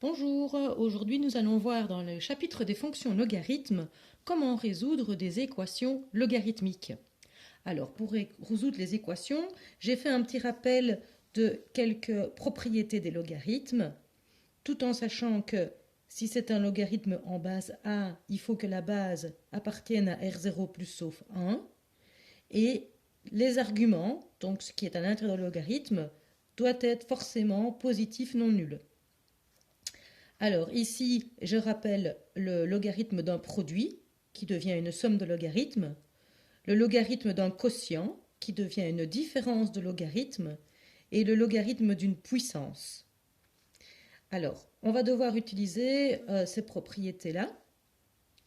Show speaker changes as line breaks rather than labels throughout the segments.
Bonjour, aujourd'hui nous allons voir dans le chapitre des fonctions logarithmes comment résoudre des équations logarithmiques. Alors pour résoudre les équations, j'ai fait un petit rappel de quelques propriétés des logarithmes, tout en sachant que si c'est un logarithme en base A, il faut que la base appartienne à R0 plus sauf 1, et les arguments, donc ce qui est à l'intérieur du logarithme, doit être forcément positif non nul. Alors ici, je rappelle le logarithme d'un produit qui devient une somme de logarithmes, le logarithme d'un quotient qui devient une différence de logarithmes et le logarithme d'une puissance. Alors, on va devoir utiliser ces propriétés-là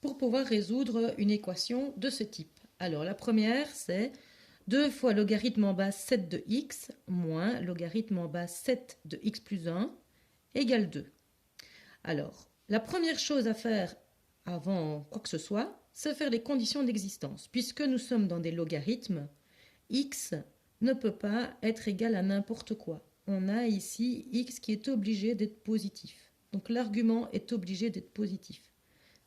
pour pouvoir résoudre une équation de ce type. Alors, la première, c'est 2 fois logarithme en base 7 de x moins logarithme en base 7 de x plus 1 égale 2. Alors, la première chose à faire avant quoi que ce soit, c'est faire les conditions d'existence. Puisque nous sommes dans des logarithmes, x ne peut pas être égal à n'importe quoi. On a ici x qui est obligé d'être positif. Donc l'argument est obligé d'être positif.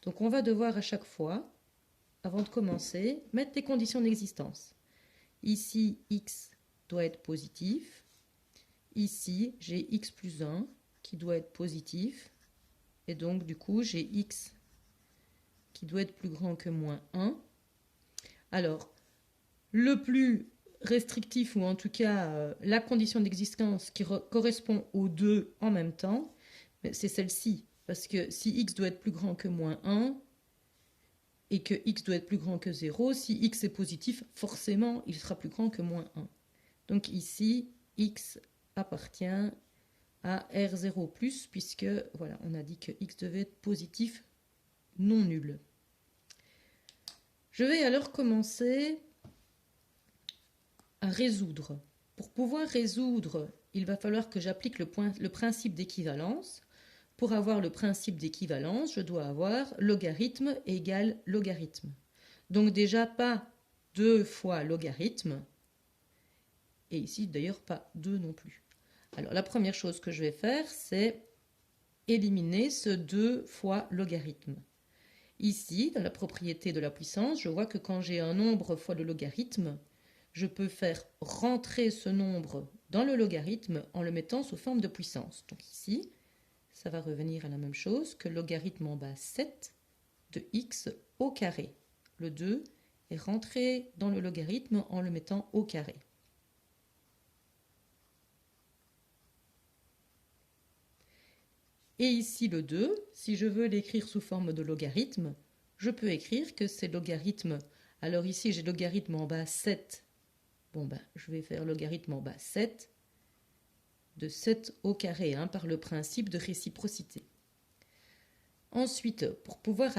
Donc on va devoir à chaque fois, avant de commencer, mettre les conditions d'existence. Ici, x doit être positif. Ici, j'ai x plus 1 qui doit être positif. Et donc, du coup, j'ai x qui doit être plus grand que moins 1. Alors, le plus restrictif, ou en tout cas la condition d'existence qui correspond aux deux en même temps, c'est celle-ci. Parce que si x doit être plus grand que moins 1 et que x doit être plus grand que 0, si x est positif, forcément, il sera plus grand que moins 1. Donc ici, x appartient à R0+, puisque voilà, on a dit que x devait être positif non nul. Je vais alors commencer à résoudre. Pour pouvoir résoudre, il va falloir que j'applique le principe d'équivalence. Pour avoir le principe d'équivalence, je dois avoir logarithme égale logarithme. Donc déjà pas 2 fois logarithme, et ici d'ailleurs pas 2 non plus. Alors la première chose que je vais faire, c'est éliminer ce 2 fois logarithme. Ici, dans la propriété de la puissance, je vois que quand j'ai un nombre fois le logarithme, je peux faire rentrer ce nombre dans le logarithme en le mettant sous forme de puissance. Donc ici, ça va revenir à la même chose que logarithme en base 7 de x au carré. Le 2 est rentré dans le logarithme en le mettant au carré. Et ici le 2, si je veux l'écrire sous forme de logarithme, je peux écrire que c'est logarithme. Alors ici j'ai logarithme en base 7. Bon ben, je vais faire logarithme en base 7 de 7 au carré, par le principe de réciprocité. Ensuite, pour pouvoir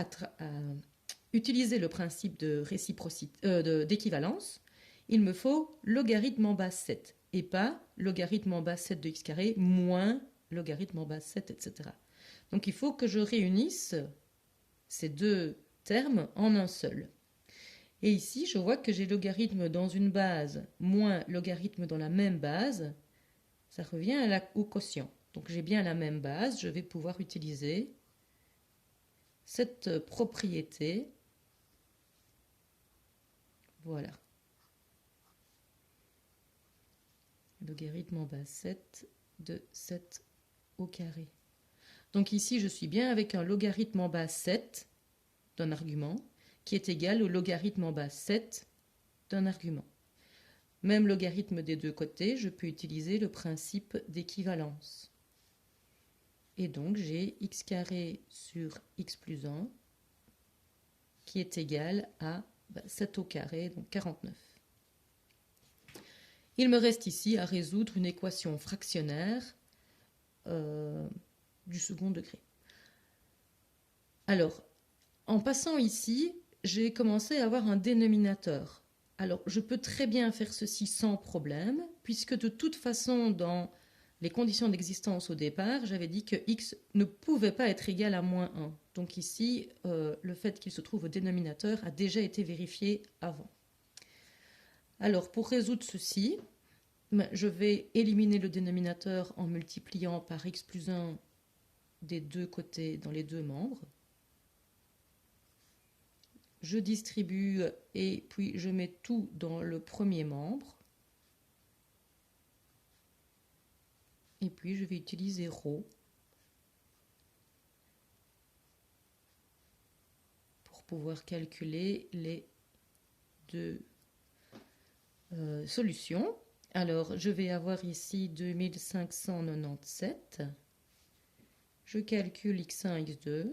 utiliser le principe de d'équivalence, il me faut logarithme en base 7 et pas logarithme en base 7 de x carré moins logarithme en base 7, etc. Donc il faut que je réunisse ces deux termes en un seul. Et ici, je vois que j'ai logarithme dans une base moins logarithme dans la même base. Ça revient au quotient. Donc j'ai bien la même base, je vais pouvoir utiliser cette propriété. Voilà. Logarithme en base 7 de 7 au carré. Donc ici, je suis bien avec un logarithme en base 7 d'un argument qui est égal au logarithme en base 7 d'un argument. Même logarithme des deux côtés, je peux utiliser le principe d'équivalence. Et donc j'ai x carré sur x plus 1 qui est égal à 7 au carré, donc 49. Il me reste ici à résoudre une équation fractionnaire du second degré. Alors, en passant ici, j'ai commencé à avoir un dénominateur. Alors, je peux très bien faire ceci sans problème, puisque de toute façon, dans les conditions d'existence au départ, j'avais dit que x ne pouvait pas être égal à moins 1. Donc ici, le fait qu'il se trouve au dénominateur a déjà été vérifié avant. Alors, pour résoudre ceci, je vais éliminer le dénominateur en multipliant par x plus 1 des deux côtés, dans les deux membres. Je distribue et puis je mets tout dans le premier membre. Et puis je vais utiliser ρ pour pouvoir calculer les deux solutions. Alors je vais avoir ici 2597. Je calcule x1, x2.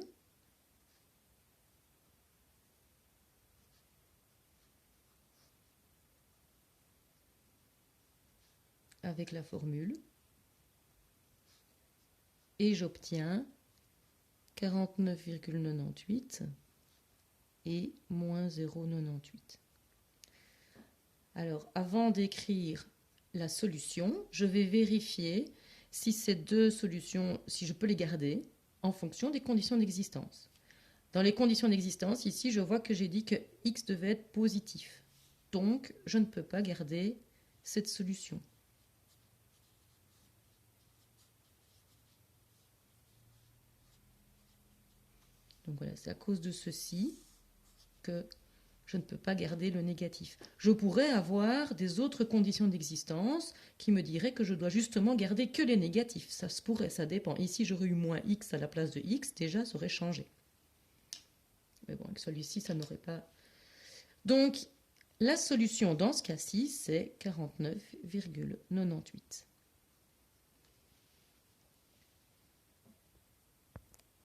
Avec la formule. Et j'obtiens 49,98 et moins 0,98. Alors, avant d'écrire la solution, je vais vérifier si ces deux solutions, si je peux les garder en fonction des conditions d'existence. Dans les conditions d'existence, ici, je vois que j'ai dit que x devait être positif. Donc, je ne peux pas garder cette solution. Donc voilà, c'est à cause de ceci que je ne peux pas garder le négatif. Je pourrais avoir des autres conditions d'existence qui me diraient que je dois justement garder que les négatifs. Ça se pourrait, ça dépend. Ici, j'aurais eu moins x à la place de x, déjà, ça aurait changé. Mais bon, avec celui-ci, ça n'aurait pas... Donc, la solution dans ce cas-ci, c'est 49,98.